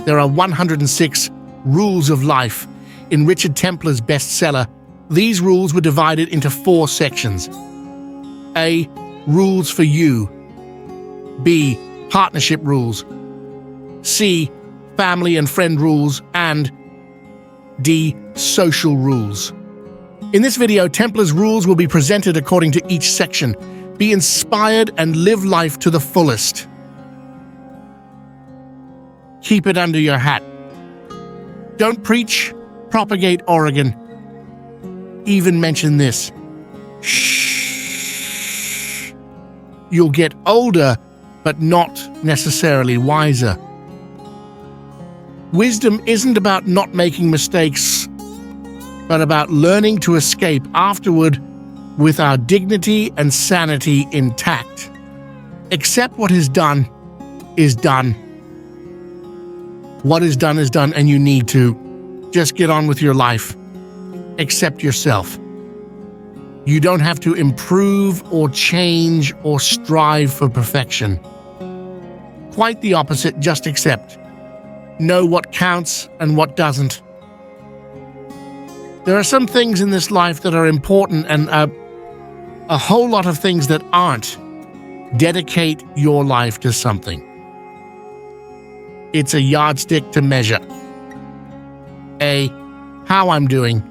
There are 106 rules of life. In Richard Templar's bestseller, these rules were divided into 4 sections. A. Rules for you. B. Partnership rules. C. Family and friend rules. And D. Social rules. In this video, Templar's rules will be presented according to each section. Be inspired and live life to the fullest. Keep it under your hat. Don't preach, propagate Oregon. Even mention this. Shh. You'll get older, but not necessarily wiser. Wisdom isn't about not making mistakes, but about learning to escape afterward with our dignity and sanity intact. Accept what is done is done. What is done, and you need to. Just get on with your life. Accept yourself. You don't have to improve or change or strive for perfection. Quite the opposite, just accept. Know what counts and what doesn't. There are some things in this life that are important and a whole lot of things that aren't. Dedicate your life to something. It's a yardstick to measure. A. How I'm doing.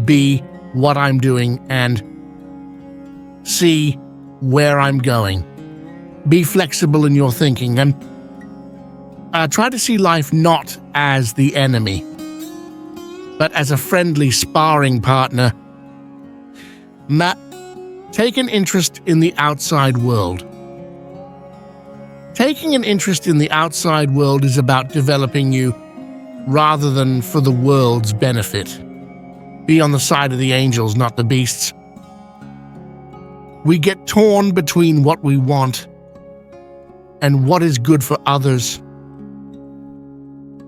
B. What I'm doing. And C. Where I'm going. Be flexible in your thinking and try to see life not as the enemy, but as a friendly sparring partner. Take an interest in the outside world. Taking an interest in the outside world is about developing you rather than for the world's benefit. Be on the side of the angels, not the beasts. We get torn between what we want and what is good for others.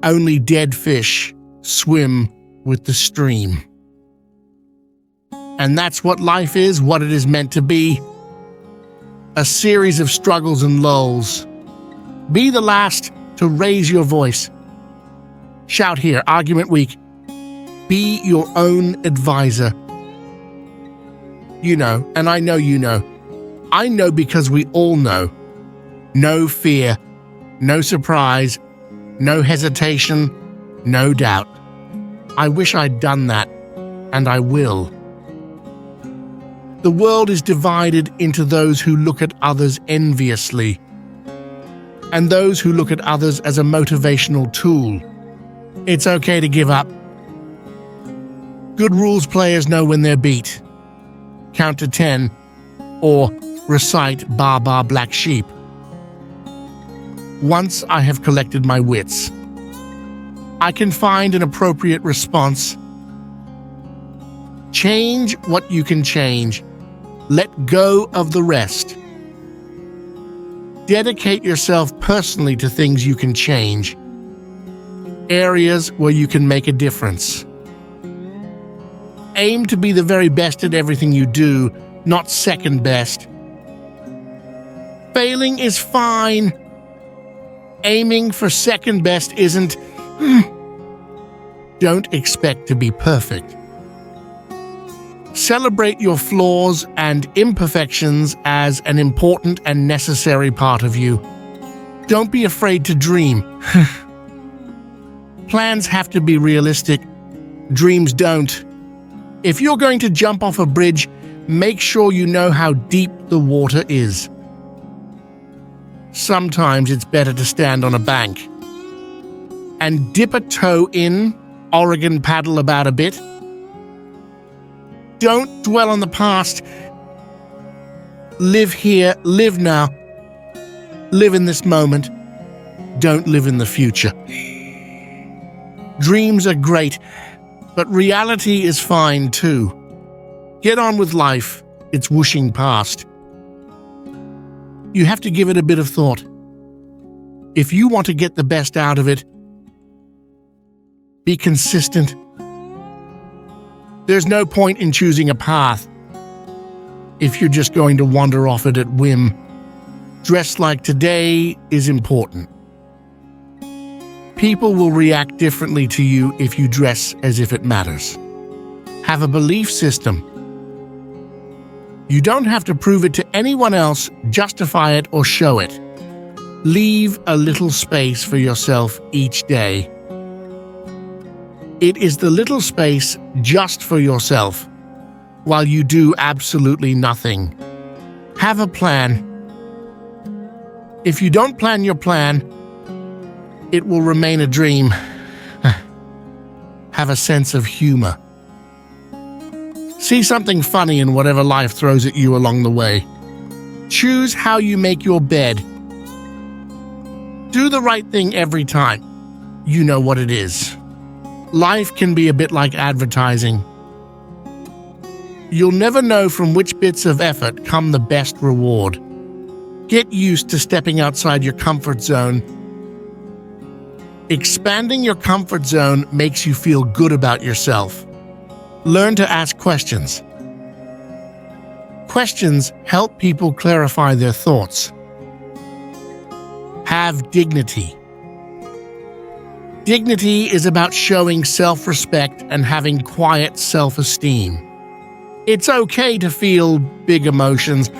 Only dead fish swim with the stream. And that's what life is, what it is meant to be. A series of struggles and lulls. Be the last to raise your voice. Shout here, argument week. Be your own advisor. You know, and I know you know. I know because we all know. No fear, no surprise, no hesitation, no doubt. I wish I'd done that, and I will. The world is divided into those who look at others enviously, and those who look at others as a motivational tool. It's okay to give up. Good rules players know when they're beat. Count to 10, or recite Ba Ba Black Sheep. Once I have collected my wits, I can find an appropriate response. Change what you can change. Let go of the rest. Dedicate yourself personally to things you can change. Areas where you can make a difference. Aim to be the very best at everything you do, not second best. Failing is fine. Aiming for second best isn't. Don't expect to be perfect. Celebrate your flaws and imperfections as an important and necessary part of you. Don't be afraid to dream. Plans have to be realistic. Dreams don't. If you're going to jump off a bridge, make sure you know how deep the water is. Sometimes it's better to stand on a bank and dip a toe in, Oregon paddle about a bit. Don't dwell on the past. Live here, live now. Live in this moment. Don't live in the future. Dreams are great, but reality is fine too. Get on with life. It's whooshing past. You have to give it a bit of thought. If you want to get the best out of it, be consistent. There's no point in choosing a path if you're just going to wander off it at whim. Dress like today is important. People will react differently to you if you dress as if it matters. Have a belief system. You don't have to prove it to anyone else, justify it, or show it. Leave a little space for yourself each day. It is the little space just for yourself, while you do absolutely nothing. Have a plan. If you don't plan your plan, it will remain a dream. Have a sense of humor. See something funny in whatever life throws at you along the way. Choose how you make your bed. Do the right thing every time. You know what it is. Life can be a bit like advertising. You'll never know from which bits of effort come the best reward. Get used to stepping outside your comfort zone. Expanding your comfort zone makes you feel good about yourself. Learn to ask questions. Questions help people clarify their thoughts. Have dignity. Dignity is about showing self-respect and having quiet self-esteem. It's okay to feel big emotions.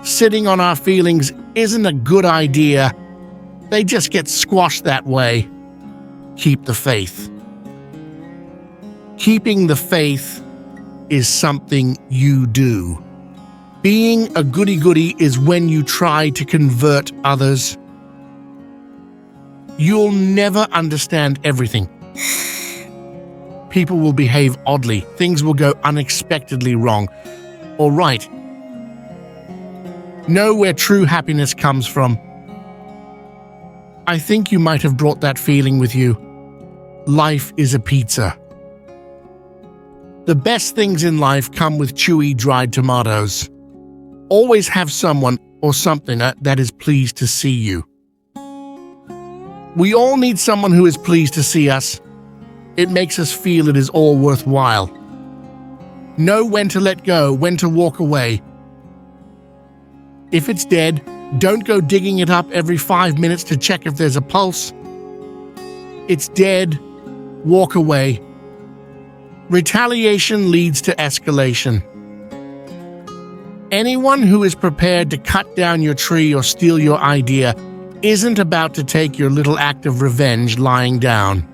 Sitting on our feelings isn't a good idea. They just get squashed that way. Keep the faith. Keeping the faith is something you do. Being a goody-goody is when you try to convert others. You'll never understand everything. People will behave oddly. Things will go unexpectedly wrong or right. Know where true happiness comes from. I think you might have brought that feeling with you. Life is a pizza. The best things in life come with chewy, dried tomatoes. Always have someone or something that is pleased to see you. We all need someone who is pleased to see us. It makes us feel it is all worthwhile. Know when to let go, when to walk away. If it's dead, don't go digging it up every 5 minutes to check if there's a pulse. It's dead. Walk away. Retaliation leads to escalation. Anyone who is prepared to cut down your tree or steal your idea isn't about to take your little act of revenge lying down.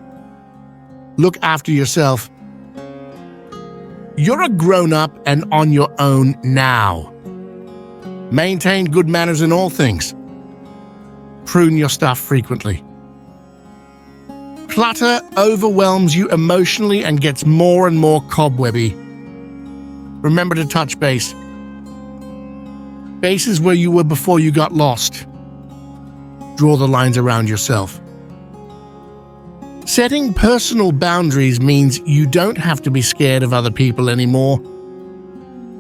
Look after yourself. You're a grown-up and on your own now. Maintain good manners in all things. Prune your stuff frequently. Clutter overwhelms you emotionally and gets more and more cobwebby. Remember to touch base. Base is where you were before you got lost. Draw the lines around yourself. Setting personal boundaries means you don't have to be scared of other people anymore.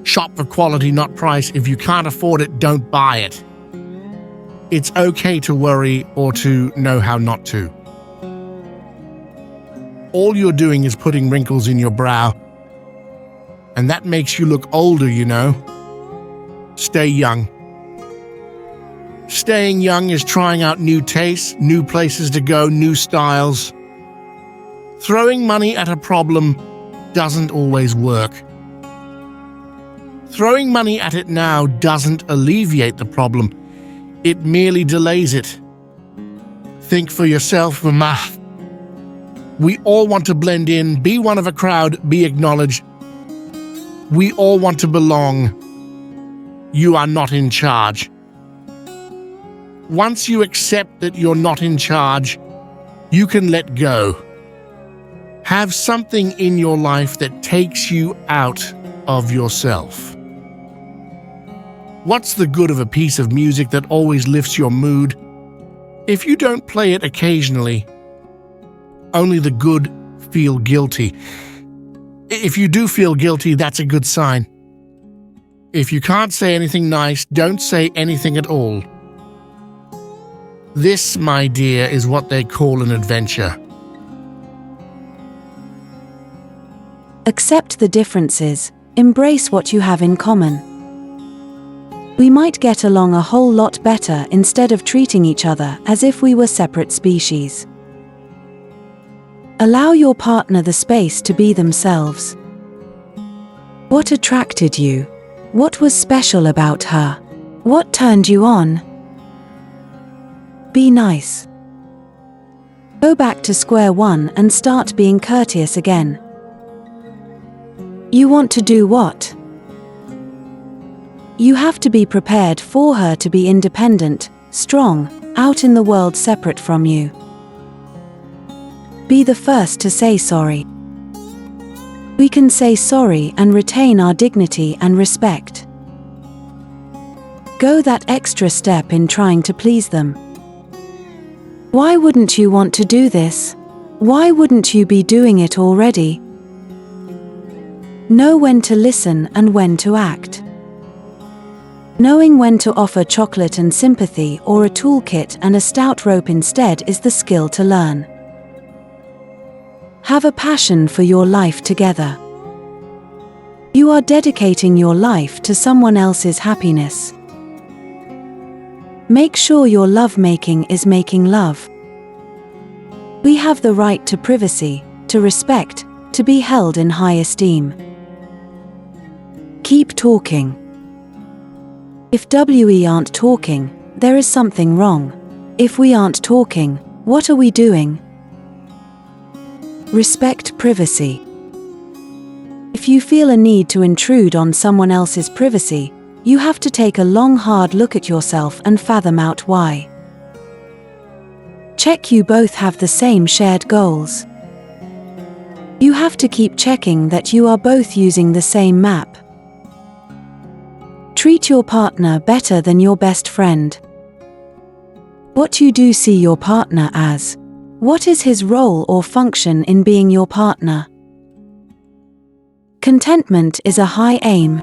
Shop for quality, not price. If you can't afford it, don't buy it. It's okay to worry or to know how not to. All you're doing is putting wrinkles in your brow. And that makes you look older, you know. Stay young. Staying young is trying out new tastes, new places to go, new styles. Throwing money at a problem doesn't always work. Throwing money at it now doesn't alleviate the problem. It merely delays it. Think for yourself, Mama. We all want to blend in, be one of a crowd, be acknowledged. We all want to belong. You are not in charge. Once you accept that you're not in charge, you can let go. Have something in your life that takes you out of yourself. What's the good of a piece of music that always lifts your mood if you don't play it occasionally? Only the good feel guilty. If you do feel guilty, that's a good sign. If you can't say anything nice, don't say anything at all. This, my dear, is what they call an adventure. Accept the differences. Embrace what you have in common. We might get along a whole lot better instead of treating each other as if we were separate species. Allow your partner the space to be themselves. What attracted you? What was special about her? What turned you on? Be nice. Go back to square one and start being courteous again. You want to do what? You have to be prepared for her to be independent, strong, out in the world separate from you. Be the first to say sorry. We can say sorry and retain our dignity and respect. Go that extra step in trying to please them. Why wouldn't you want to do this? Why wouldn't you be doing it already? Know when to listen and when to act. Knowing when to offer chocolate and sympathy or a toolkit and a stout rope instead is the skill to learn. Have a passion for your life together. You are dedicating your life to someone else's happiness. Make sure your lovemaking is making love. We have the right to privacy, to respect, to be held in high esteem. Keep talking. If we aren't talking, there is something wrong. If we aren't talking, what are we doing? Respect privacy. If you feel a need to intrude on someone else's privacy, you have to take a long hard look at yourself and fathom out why. Check you both have the same shared goals. You have to keep checking that you are both using the same map. Treat your partner better than your best friend. What you do see your partner as? What is his role or function in being your partner? Contentment is a high aim.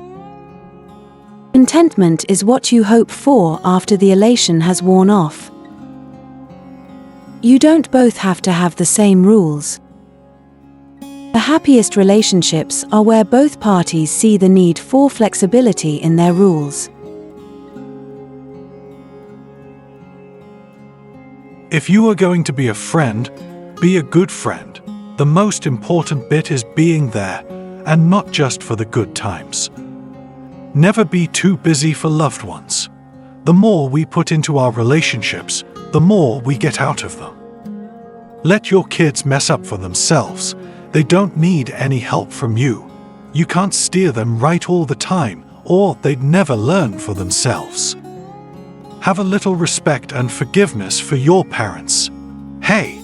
Contentment is what you hope for after the elation has worn off. You don't both have to have the same rules. The happiest relationships are where both parties see the need for flexibility in their rules. If you are going to be a friend, be a good friend. The most important bit is being there, and not just for the good times. Never be too busy for loved ones. The more we put into our relationships, the more we get out of them. Let your kids mess up for themselves. They don't need any help from you. You can't steer them right all the time, or they'd never learn for themselves. Have a little respect and forgiveness for your parents. Hey,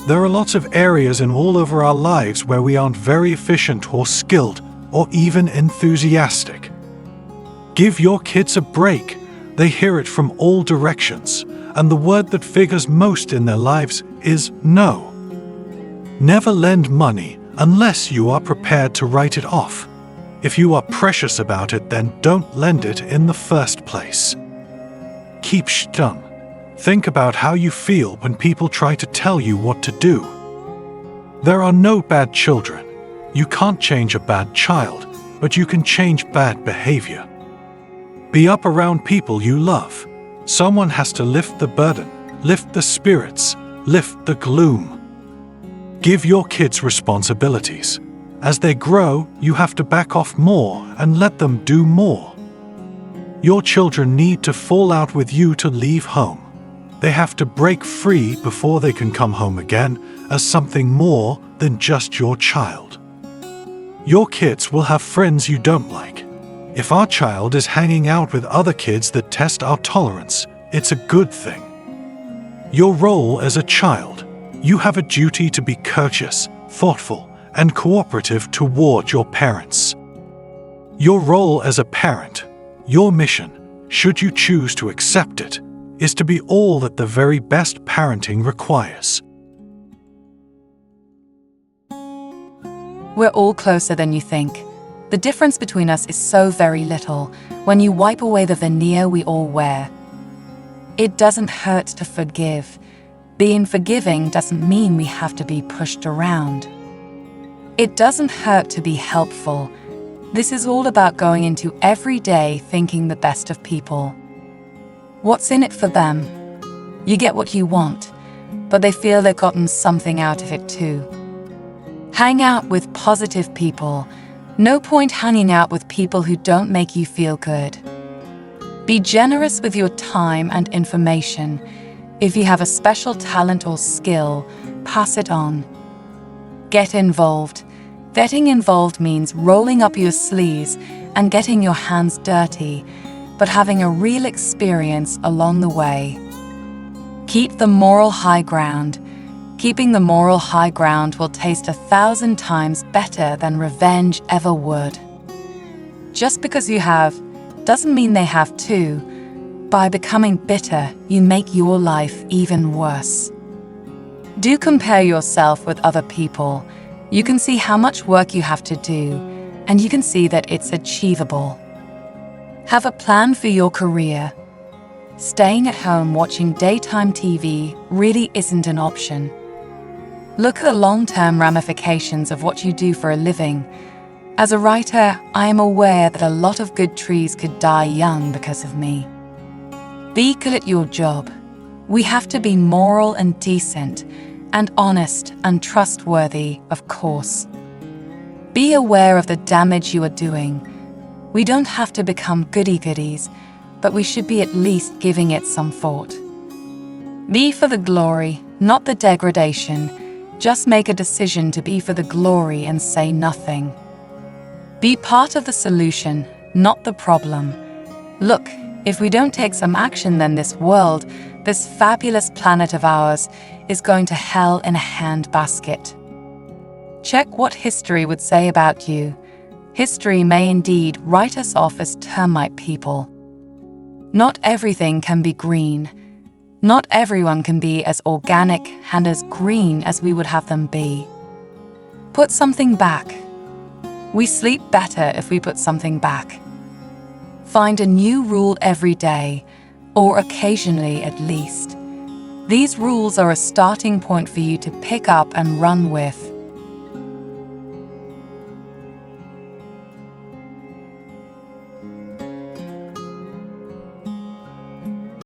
there are lots of areas in all over our lives where we aren't very efficient or skilled or even enthusiastic. Give your kids a break. They hear it from all directions, and the word that figures most in their lives is no. Never lend money unless you are prepared to write it off. If you are precious about it, then don't lend it in the first place. Keep stum. Think about how you feel when people try to tell you what to do. There are no bad children. You can't change a bad child, but you can change bad behavior. Be up around people you love. Someone has to lift the burden, lift the spirits, lift the gloom. Give your kids responsibilities. As they grow, you have to back off more and let them do more. Your children need to fall out with you to leave home. They have to break free before they can come home again as something more than just your child. Your kids will have friends you don't like. If our child is hanging out with other kids that test our tolerance, it's a good thing. Your role as a child, you have a duty to be courteous, thoughtful, and cooperative toward your parents. Your role as a parent, your mission, should you choose to accept it, is to be all that the very best parenting requires. We're all closer than you think. The difference between us is so very little when you wipe away the veneer we all wear. It doesn't hurt to forgive. Being forgiving doesn't mean we have to be pushed around. It doesn't hurt to be helpful. This is all about going into every day thinking the best of people. What's in it for them? You get what you want, but they feel they've gotten something out of it too. Hang out with positive people. No point hanging out with people who don't make you feel good. Be generous with your time and information. If you have a special talent or skill, pass it on. Get involved. Getting involved means rolling up your sleeves and getting your hands dirty, but having a real experience along the way. Keep the moral high ground. Keeping the moral high ground will taste 1,000 times better than revenge ever would. Just because you have doesn't mean they have too. By becoming bitter, you make your life even worse. Do compare yourself with other people. You can see how much work you have to do, and you can see that it's achievable. Have a plan for your career. Staying at home watching daytime TV really isn't an option. Look at the long-term ramifications of what you do for a living. As a writer, I am aware that a lot of good trees could die young because of me. Be good at your job. We have to be moral and decent, and honest and trustworthy, of course. Be aware of the damage you are doing. We don't have to become goody-goodies, but we should be at least giving it some thought. Be for the glory, not the degradation. Just make a decision to be for the glory and say nothing. Be part of the solution, not the problem. Look, if we don't take some action, then this world, this fabulous planet of ours, is going to hell in a handbasket. Check what history would say about you. History may indeed write us off as termite people. Not everything can be green. Not everyone can be as organic and as green as we would have them be. Put something back. We sleep better if we put something back. Find a new rule every day, or occasionally at least. These rules are a starting point for you to pick up and run with.